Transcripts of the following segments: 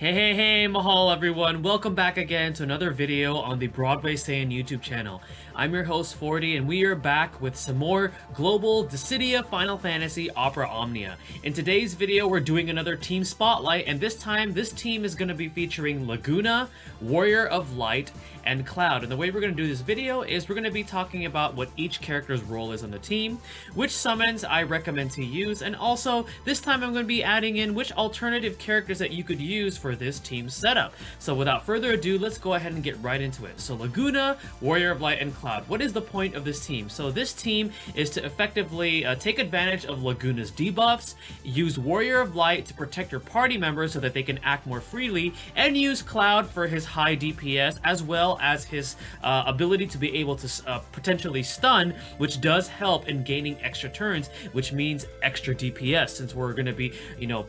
Hey, mahal everyone! Welcome back again to another video on the Broadway Saiyan YouTube channel. I'm your host 40 and we are back with some more global Dissidia Final Fantasy Opera Omnia. In today's video we're doing another team spotlight, and this time this team is going to be featuring Laguna, Warrior of Light, and Cloud. And the way we're going to do this video is we're going to be talking about what each character's role is on the team, which summons I recommend to use, and also this time I'm going to be adding in which alternative characters that you could use for this team setup. So without further ado, let's go ahead and get right into it. So Laguna, Warrior of Light, and Cloud. What is the point of this team? So this team is to effectively take advantage of Laguna's debuffs, use Warrior of Light to protect your party members so that they can act more freely, and use Cloud for his high DPS as well as his ability to be able to potentially stun, which does help in gaining extra turns, which means extra DPS, since we're going to be,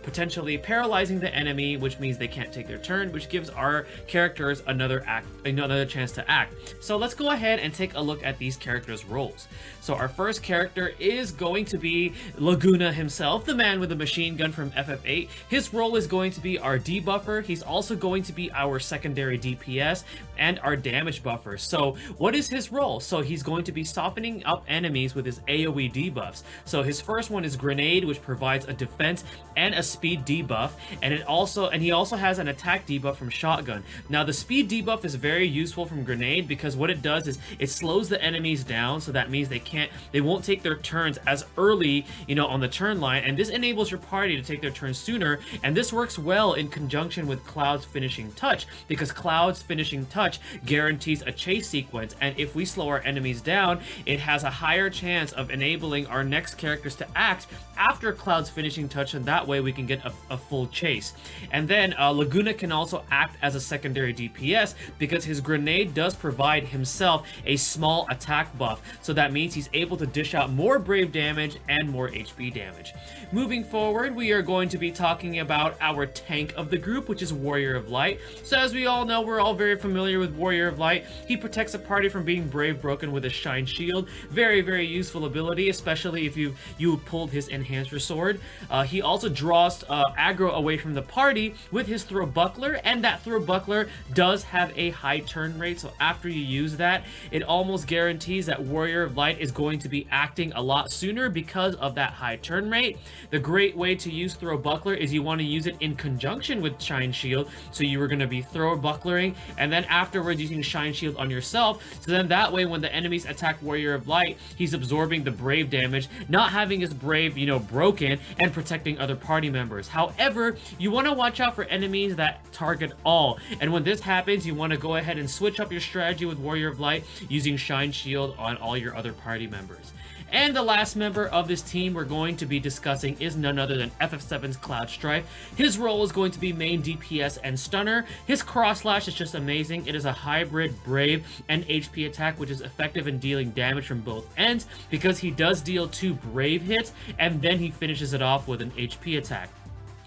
potentially paralyzing the enemy, which means they can't take their turn, which gives our characters another chance to act. So let's go ahead and take a look at these characters' roles. So our first character is going to be Laguna himself, the man with the machine gun from FF8. His role is going to be our debuffer. He's also going to be our secondary DPS and our damage buffer. So what is his role? So he's going to be softening up enemies with his AoE debuffs. So his first one is Grenade, which provides a defense and a speed debuff, and he also has an attack debuff from Shotgun. Now the speed debuff is very useful from Grenade because what it does is it slows the enemies down, so that means they won't take their turns as early, on the turn line, and this enables your party to take their turns sooner. And this works well in conjunction with Cloud's finishing touch, because Cloud's finishing touch guarantees a chase sequence, and if we slow our enemies down, it has a higher chance of enabling our next characters to act after Cloud's finishing touch, and that way we can get a full chase. And then Laguna can also act as a secondary DPS because his grenade does provide himself a small attack buff, so that means he's able to dish out more brave damage and more HP damage. Moving forward, we are going to be talking about our tank of the group, which is Warrior of Light. So as we all know, we're all very familiar with Warrior of Light. He protects a party from being brave broken with a shine shield. Very useful ability, especially if you pulled his enhancer sword. He also draws aggro away from the party with his throw buckler, and that throw buckler does have a high turn rate, so after you use that, it almost guarantees that Warrior of Light is going to be acting a lot sooner because of that high turn rate. The great way to use throw buckler is you want to use it in conjunction with shine shield, so you were going to be throw bucklering and then afterwards using shine shield on yourself, so then that way when the enemies attack Warrior of Light, he's absorbing the brave damage, not having his brave broken, and protecting other party members. However, you want to watch out for enemies that target all, and when this happens, you want to go ahead and switch up your strategy with Warrior of Light using shine shield on all your other party members. And the last member of this team we're going to be discussing is none other than FF7's Cloud Strife. His role is going to be main DPS and stunner. His cross slash is just amazing. It is a hybrid brave and HP attack, which is effective in dealing damage from both ends because he does deal 2 brave hits and then he finishes it off with an HP attack.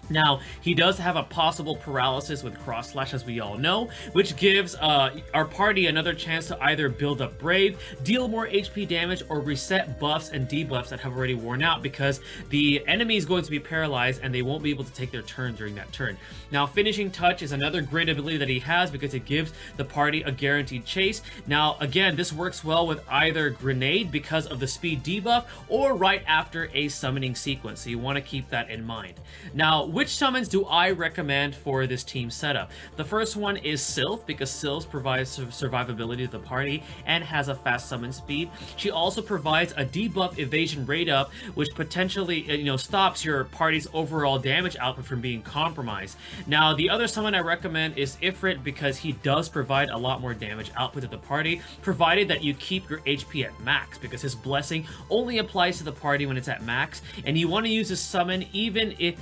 Now, he does have a possible paralysis with cross slash, as we all know, which gives our party another chance to either build up brave, deal more HP damage, or reset buffs and debuffs that have already worn out, because the enemy is going to be paralyzed and they won't be able to take their turn during that turn. Now, finishing touch is another great ability that he has because it gives the party a guaranteed chase. Now, again, this works well with either grenade because of the speed debuff or right after a summoning sequence, so you want to keep that in mind. Now, which summons do I recommend for this team setup? The first one is Sylph, because Sylph provides survivability to the party and has a fast summon speed. She also provides a debuff evasion rate up, which potentially stops your party's overall damage output from being compromised. Now, the other summon I recommend is Ifrit, because he does provide a lot more damage output to the party, provided that you keep your HP at max, because his blessing only applies to the party when it's at max, and you want to use this summon even if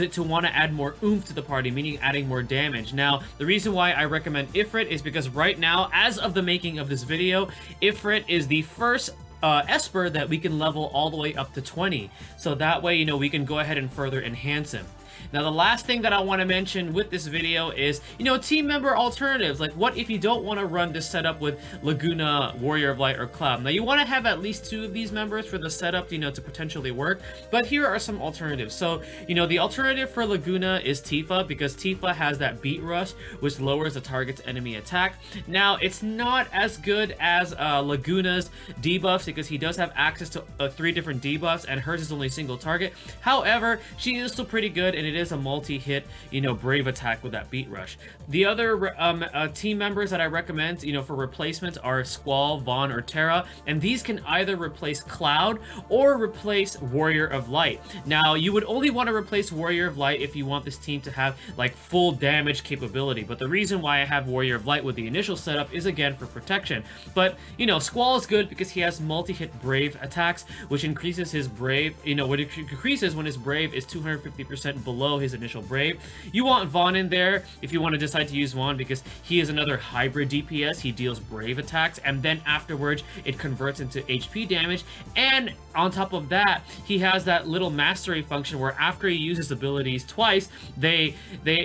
to want to add more oomph to the party, meaning adding more damage. Now, the reason why I recommend Ifrit is because right now, as of the making of this video, Ifrit is the first Esper that we can level all the way up to 20. So that way, we can go ahead and further enhance him. Now, the last thing that I want to mention with this video is, you know, team member alternatives. Like, what if you don't want to run this setup with Laguna, Warrior of Light, or Cloud? Now, you want to have at least 2 of these members for the setup, you know, to potentially work, but here are some alternatives. So, you know, the alternative for Laguna is Tifa, because Tifa has that beat rush, which lowers the target's enemy attack. Now, it's not as good as Laguna's debuffs, because he does have access to 3 different debuffs, and hers is only single target. However, she is still pretty good, and it is a multi-hit, you know, brave attack with that beat rush. The other team members that I recommend, you know, for replacements are Squall, Vaughn, or Terra, and these can either replace Cloud or replace Warrior of Light. Now, you would only want to replace Warrior of Light if you want this team to have like full damage capability, but the reason why I have Warrior of Light with the initial setup is again for protection. But, you know, Squall is good because he has multi-hit brave attacks, which increases his brave, you know, what it increases when his brave is 250% below his initial brave. You want Vaughn in there if you want to decide to use Vaughn, because he is another hybrid DPS. He deals brave attacks, and then afterwards it converts into HP damage, and on top of that, he has that little mastery function where after he uses abilities twice, they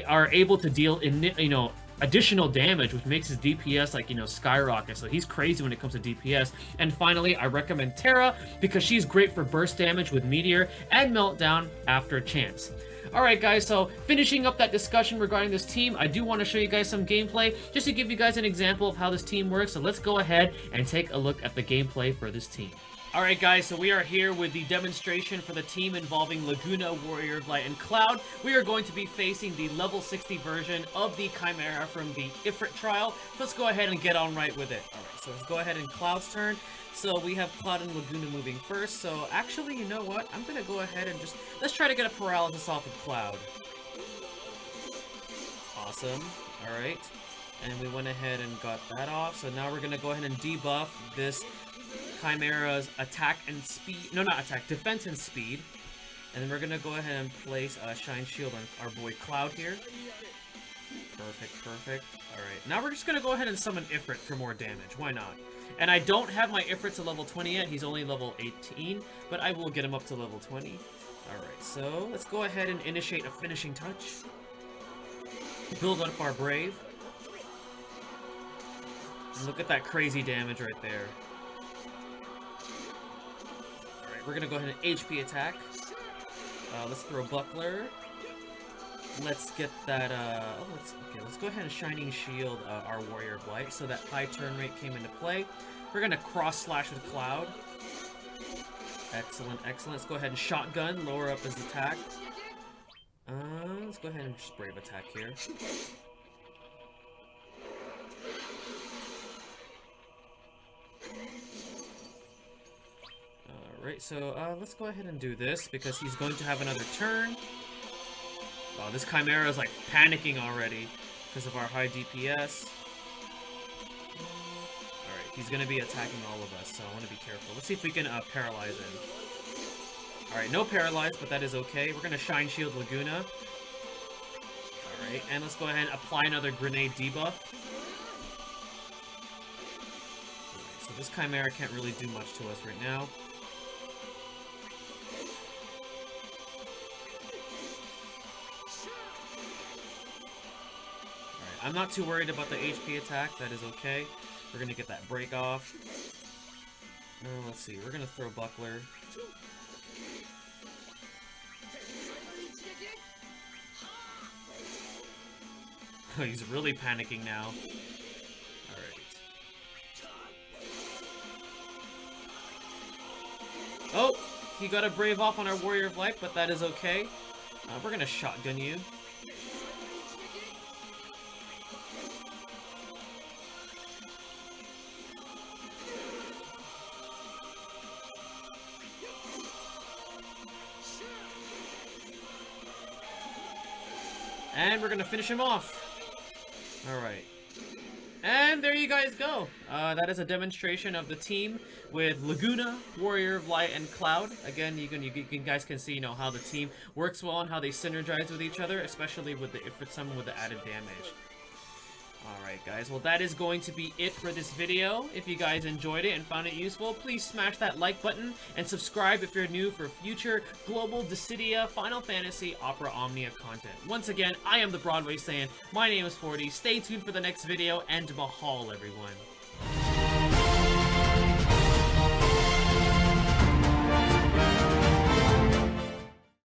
are able to deal additional damage, which makes his DPS, like, you know, skyrocket. So he's crazy when it comes to DPS. And finally, I recommend Terra because she's great for burst damage with Meteor and Meltdown after Chance. Alright guys, so finishing up that discussion regarding this team, I do want to show you guys some gameplay just to give you guys an example of how this team works. So let's go ahead and take a look at the gameplay for this team. Alright guys, so we are here with the demonstration for the team involving Laguna, Warrior of Light, and Cloud. We are going to be facing the level 60 version of the Chimera from the Ifrit trial. So let's go ahead and get on right with it. Alright, so let's go ahead and Cloud's turn. So we have Cloud and Laguna moving first. So actually, you know what? I'm going to go ahead and just... let's try to get a paralysis off of Cloud. Awesome. Alright. And we went ahead and got that off. So now we're going to go ahead and debuff this Chimera's attack and speed... no, not attack. Defense and speed. And then we're going to go ahead and place a Shine Shield on our boy Cloud here. Perfect, perfect. Alright. Now we're just going to go ahead and summon Ifrit for more damage. Why not? And I don't have my Ifrit to level 20 yet. He's only level 18, but I will get him up to level 20. Alright, so let's go ahead and initiate a finishing touch. Build up our Brave. And look at that crazy damage right there. Alright, we're gonna go ahead and HP attack. Let's throw Buckler. Let's get that, let's go ahead and Shining Shield our Warrior of Light, so that high turn rate came into play. We're gonna cross slash with Cloud. Excellent, excellent. Let's go ahead and Shotgun, lower up his attack. Let's go ahead and just Brave attack here. Alright, so let's go ahead and do this, because he's going to have another turn. Wow, this Chimera is like panicking already because of our high DPS. Alright, he's going to be attacking all of us, so I want to be careful. Let's see if we can paralyze him. Alright, no paralyze, but that is okay. We're going to Shine Shield Laguna. Alright, and let's go ahead and apply another grenade debuff. Alright, so this Chimera can't really do much to us right now. I'm not too worried about the HP attack, that is okay. We're gonna get that break off. Let's see, we're gonna throw Buckler. He's really panicking now. Alright. Oh! He got a Brave off on our Warrior of Light, but that is okay. We're gonna Shotgun you. And we're gonna finish him off. Alright. And there you guys go. That is a demonstration of the team with Laguna, Warrior of Light, and Cloud. Again, you guys can see, you know, how the team works well and how they synergize with each other, especially with the Ifrit summon with the added damage. Alright guys, well that is going to be it for this video. If you guys enjoyed it and found it useful, please smash that like button and subscribe if you're new for future global Dissidia Final Fantasy Opera Omnia content. Once again, I am the Broadway Saiyan, my name is 40, stay tuned for the next video, and mahal everyone.